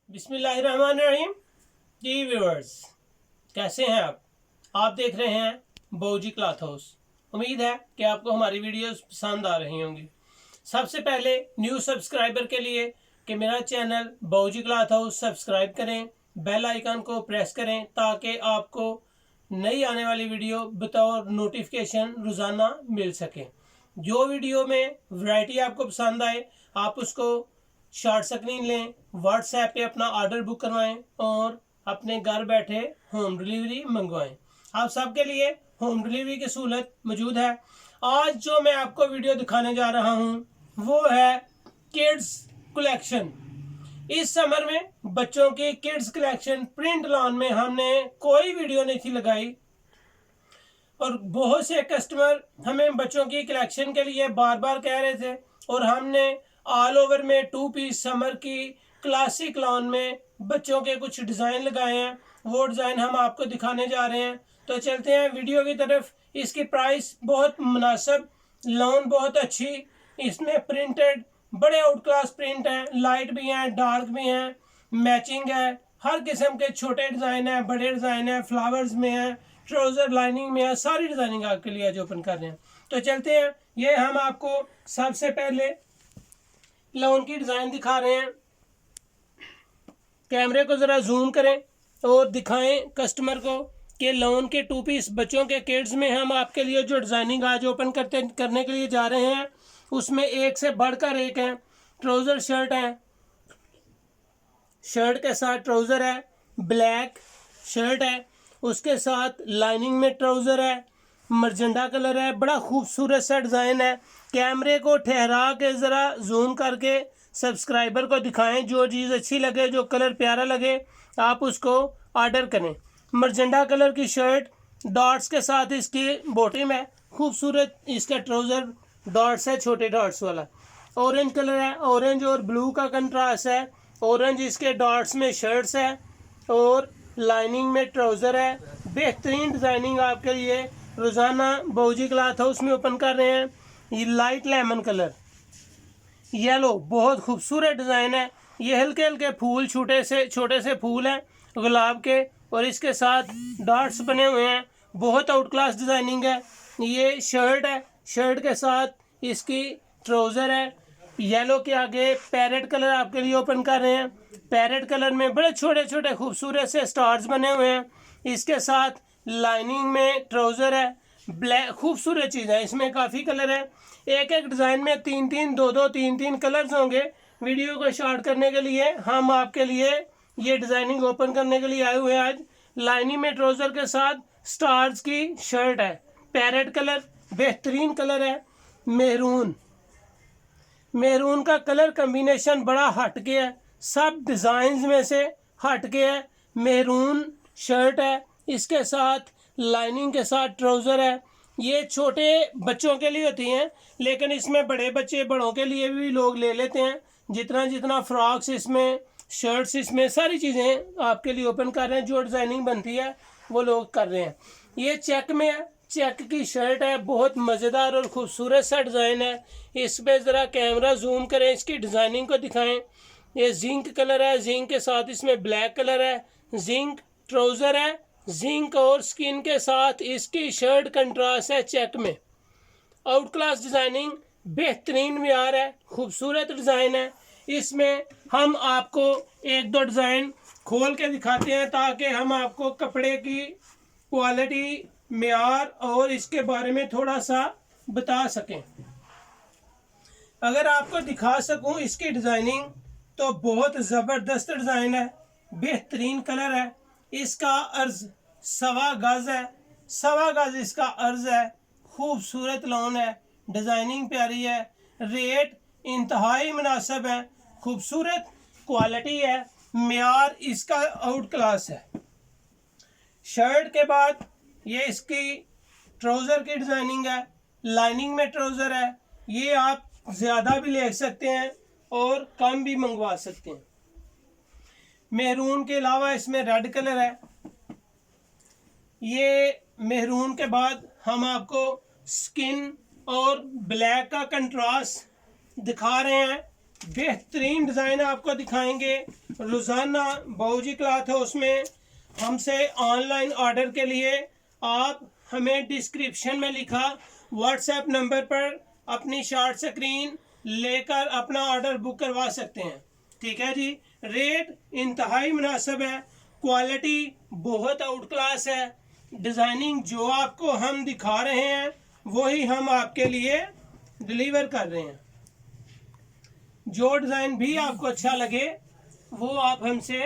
बिस्मिल्लाहिर्रहमानिर्रहीम। जी व्यूअर्स, कैसे हैं आप देख रहे हैं बऊजी क्लॉथ हाउस। उम्मीद है कि आपको हमारी वीडियोस पसंद आ रही होंगी। सबसे पहले न्यू सब्सक्राइबर के लिए कि मेरा चैनल बऊजी क्लॉथ हाउस सब्सक्राइब करें, बेल आइकन को प्रेस करें ताकि आपको नई आने वाली वीडियो बतौर नोटिफिकेशन रोज़ाना मिल सके। जो वीडियो में वैरायटी आपको पसंद आए आप उसको शॉर्ट स्क्रीन लें, व्हाट्सएप पे अपना ऑर्डर बुक करवाएं और अपने घर बैठे होम डिलीवरी मंगवाएं। आप सबके लिए होम डिलीवरी की सहूलत मौजूद है। आज जो मैं आपको वीडियो दिखाने जा रहा हूं वो है किड्स कलेक्शन। इस समर में बच्चों की किड्स कलेक्शन प्रिंट लॉन में हमने कोई वीडियो नहीं थी लगाई और बहुत से कस्टमर हमें बच्चों की कलेक्शन के लिए बार बार कह रहे थे और हमने ऑल ओवर में 2 पीस समर की क्लासिक लॉन में बच्चों के कुछ डिज़ाइन लगाए हैं। वो डिज़ाइन हम आपको दिखाने जा रहे हैं, तो चलते हैं वीडियो की तरफ। इसकी प्राइस बहुत मुनासिब, लॉन बहुत अच्छी, इसमें प्रिंटेड बड़े आउट क्लास प्रिंट हैं, लाइट भी हैं, डार्क भी हैं, मैचिंग है, हर किस्म के छोटे डिज़ाइन हैं, बड़े डिज़ाइन हैं, फ्लावर्स में हैं, ट्राउज़र लाइनिंग में है, सारी डिज़ाइनिंग आपके लिए आज ओपन कर रहे हैं। तो चलते हैं, ये हम आपको सबसे पहले लॉन की डिज़ाइन दिखा रहे हैं। कैमरे को ज़रा जूम करें और दिखाएं कस्टमर को कि लॉन के 2 पीस बच्चों के किड्स में हम आपके लिए जो डिज़ाइनिंग आज ओपन करने के लिए जा रहे हैं उसमें एक से बढ़कर एक है। ट्राउज़र शर्ट है, शर्ट के साथ ट्राउज़र है, ब्लैक शर्ट है, उसके साथ लाइनिंग में ट्राउज़र है, मरजंडा कलर है, बड़ा खूबसूरत सा डिज़ाइन है। कैमरे को ठहरा के ज़रा जूम करके सब्सक्राइबर को दिखाएं, जो चीज़ अच्छी लगे, जो कलर प्यारा लगे आप उसको ऑर्डर करें। मरजंडा कलर की शर्ट डॉट्स के साथ इसकी बॉटम है, खूबसूरत इसका ट्राउज़र डॉट्स है, छोटे डॉट्स वाला। ऑरेंज कलर है, ऑरेंज और ब्लू का कंट्रास्ट है, ऑरेंज इसके डॉट्स में शर्ट्स है और लाइनिंग में ट्राउज़र है। बेहतरीन डिज़ाइनिंग आपके लिए रोज़ाना बऊजी क्लॉथ हाउस में ओपन कर रहे हैं। ये लाइट लेमन कलर, येलो, बहुत खूबसूरत डिज़ाइन है। ये हल्के हल्के फूल, छोटे से फूल हैं गुलाब के और इसके साथ डॉट्स बने हुए हैं, बहुत आउट क्लास डिज़ाइनिंग है। ये शर्ट है, शर्ट के साथ इसकी ट्राउज़र है। येलो के आगे पैरेट कलर आपके लिए ओपन कर रहे हैं। पैरेट कलर में बड़े छोटे छोटे खूबसूरत से स्टार्स बने हुए हैं। इसके साथ लाइनिंग में ट्राउज़र है, ब्लैक, खूबसूरत चीज़ है। इसमें काफ़ी कलर है, एक एक डिज़ाइन में 3-3, 2-2, 3-3 कलर्स होंगे। वीडियो को शॉर्ट करने के लिए हम आपके लिए ये डिज़ाइनिंग ओपन करने के लिए आए हुए हैं आज। लाइनिंग में ट्राउज़र के साथ स्टार्स की शर्ट है, पैरेट कलर, बेहतरीन कलर है। मेरून का कलर कम्बिनेशन बड़ा हट के है, सब डिज़ाइंस में से हट के है। मेरून शर्ट है, इसके साथ लाइनिंग के साथ ट्राउज़र है। ये छोटे बच्चों के लिए होती हैं लेकिन इसमें बड़े बच्चे, बड़ों के लिए भी लोग ले लेते हैं। जितना जितना फ्रॉक्स इसमें, शर्ट्स इसमें, सारी चीज़ें आपके लिए ओपन कर रहे हैं। जो डिज़ाइनिंग बनती है वो लोग कर रहे हैं। ये चेक में है, चेक की शर्ट है, बहुत मज़ेदार और ख़ूबसूरत सा डिज़ाइन है। इस पर ज़रा कैमरा जूम करें, इसकी डिज़ाइनिंग को दिखाएं। ये जिंक कलर है, जिंक के साथ इसमें ब्लैक कलर है, जिंक ट्राउज़र है, जिंक और स्किन के साथ इसकी शर्ट कंट्रास्ट है चेक में। आउट क्लास डिज़ाइनिंग, बेहतरीन म्यार है, खूबसूरत डिज़ाइन है। इसमें हम आपको एक दो डिज़ाइन खोल के दिखाते हैं ताकि हम आपको कपड़े की क्वालिटी, म्यार और इसके बारे में थोड़ा सा बता सकें। अगर आपको दिखा सकूं इसकी डिज़ाइनिंग तो बहुत ज़बरदस्त डिज़ाइन है, बेहतरीन कलर है। इसका अर्ज 1.25 गज है, 1.25 गज इसका अर्ज है। खूबसूरत लॉन है, डिज़ाइनिंग प्यारी है, रेट इंतहाई मुनासिब है, खूबसूरत क्वालिटी है, म्यार इसका आउट क्लास है। शर्ट के बाद ये इसकी ट्राउज़र की डिज़ाइनिंग है, लाइनिंग में ट्राउज़र है। ये आप ज़्यादा भी ले सकते हैं और कम भी मंगवा सकते हैं। मेहरून के अलावा इसमें रेड कलर है। ये मेहरून के बाद हम आपको स्किन और ब्लैक का कंट्रास्ट दिखा रहे हैं। बेहतरीन डिज़ाइन आपको दिखाएंगे रोज़ाना बाबूजी क्लॉथ हाउस में। हमसे ऑनलाइन ऑर्डर के लिए आप हमें डिस्क्रिप्शन में लिखा व्हाट्सएप नंबर पर अपनी शॉर्ट स्क्रीन लेकर अपना ऑर्डर बुक करवा सकते हैं। ठीक है जी। रेट इंतहाई मुनासिब है, क्वालिटी बहुत आउट क्लास है। डिज़ाइनिंग जो आपको हम दिखा रहे हैं वही हम आपके लिए डिलीवर कर रहे हैं। जो डिज़ाइन भी आपको अच्छा लगे वो आप हमसे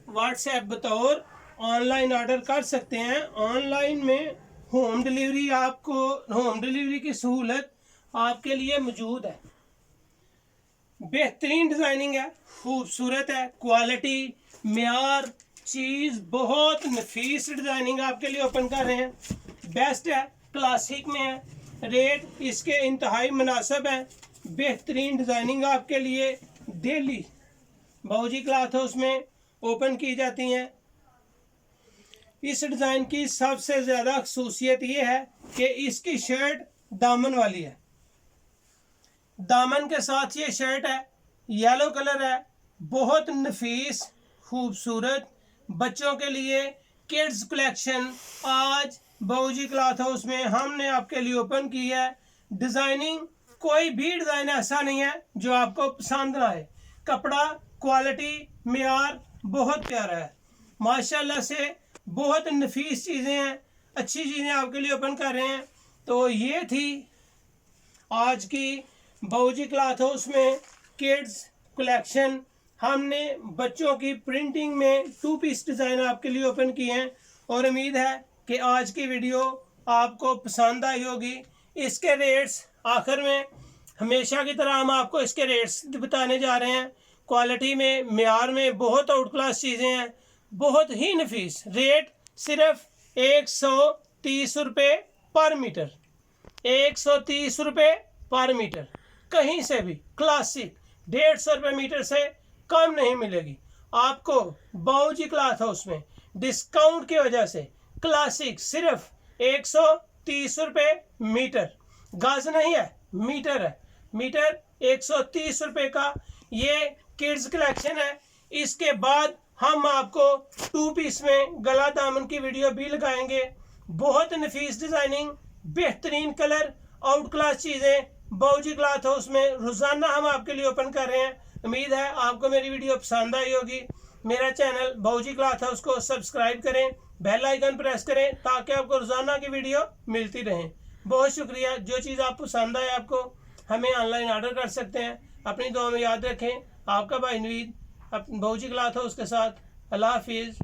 व्हाट्सएप बतौर ऑनलाइन ऑर्डर कर सकते हैं। ऑनलाइन में होम डिलीवरी की सहूलत आपके लिए मौजूद है। बेहतरीन डिज़ाइनिंग है, खूबसूरत है, क्वालिटी मेयार चीज़ बहुत नफीस डिज़ाइनिंग आपके लिए ओपन कर रहे हैं। बेस्ट है, क्लासिक में है, रेट इसके इंतहाई मुनासिब है। बेहतरीन डिज़ाइनिंग आपके लिए डेली बाबूजी क्लॉथ हाउस में ओपन की जाती हैं। इस डिज़ाइन की सबसे ज़्यादा खसूसियत ये है कि इसकी शर्ट दामन वाली है। दामन के साथ ये शर्ट है, येलो कलर है, बहुत नफीस खूबसूरत। बच्चों के लिए किड्स कलेक्शन आज बाबूजी क्लॉथ हाउस में हमने आपके लिए ओपन की है। डिज़ाइनिंग कोई भी डिज़ाइन ऐसा नहीं है जो आपको पसंद ना आए। कपड़ा क्वालिटी मेयार बहुत प्यारा है, माशाल्लाह से बहुत नफीस चीज़ें हैं, अच्छी चीज़ें आपके लिए ओपन कर रहे हैं। तो ये थी आज की बाबूजी क्लॉथ हाउस में किड्स कलेक्शन। हमने बच्चों की प्रिंटिंग में 2 पीस डिज़ाइन आपके लिए ओपन किए हैं और उम्मीद है कि आज की वीडियो आपको पसंद आई होगी। इसके रेट्स आखिर में हमेशा की तरह हम आपको इसके रेट्स बताने जा रहे हैं। क्वालिटी में मेयार में बहुत आउट क्लास चीज़ें हैं, बहुत ही नफीस। रेट सिर्फ 130 रुपये पर मीटर, 130 रुपये पर मीटर। कहीं से भी क्लासिक 150 रुपये मीटर से कम नहीं मिलेगी आपको। बाबूजी क्लॉथ हाउस में डिस्काउंट की वजह से क्लासिक सिर्फ 130 रुपये मीटर, गज नहीं है मीटर है, मीटर 130 रुपये का ये किड्स कलेक्शन है। इसके बाद हम आपको 2 पीस में गला दामन की वीडियो भी लगाएंगे। बहुत नफीस डिज़ाइनिंग, बेहतरीन कलर, आउट क्लास चीज़ें बाबूजी क्लॉथ हाउस में रोज़ाना हम आपके लिए ओपन कर रहे हैं। उम्मीद है आपको मेरी वीडियो पसंद आई होगी। मेरा चैनल बाबूजी क्लॉथ हाउस को सब्सक्राइब करें, बेल आइकन प्रेस करें ताकि आपको रोज़ाना की वीडियो मिलती रहे। बहुत शुक्रिया। जो चीज़ आप पसंद आए आपको हमें ऑनलाइन ऑर्डर कर सकते हैं। अपनी दुआ में याद रखें। आपका भाई नवीद बाबूजी क्लॉथ हाउस के साथ। अल्लाह हाफिज़।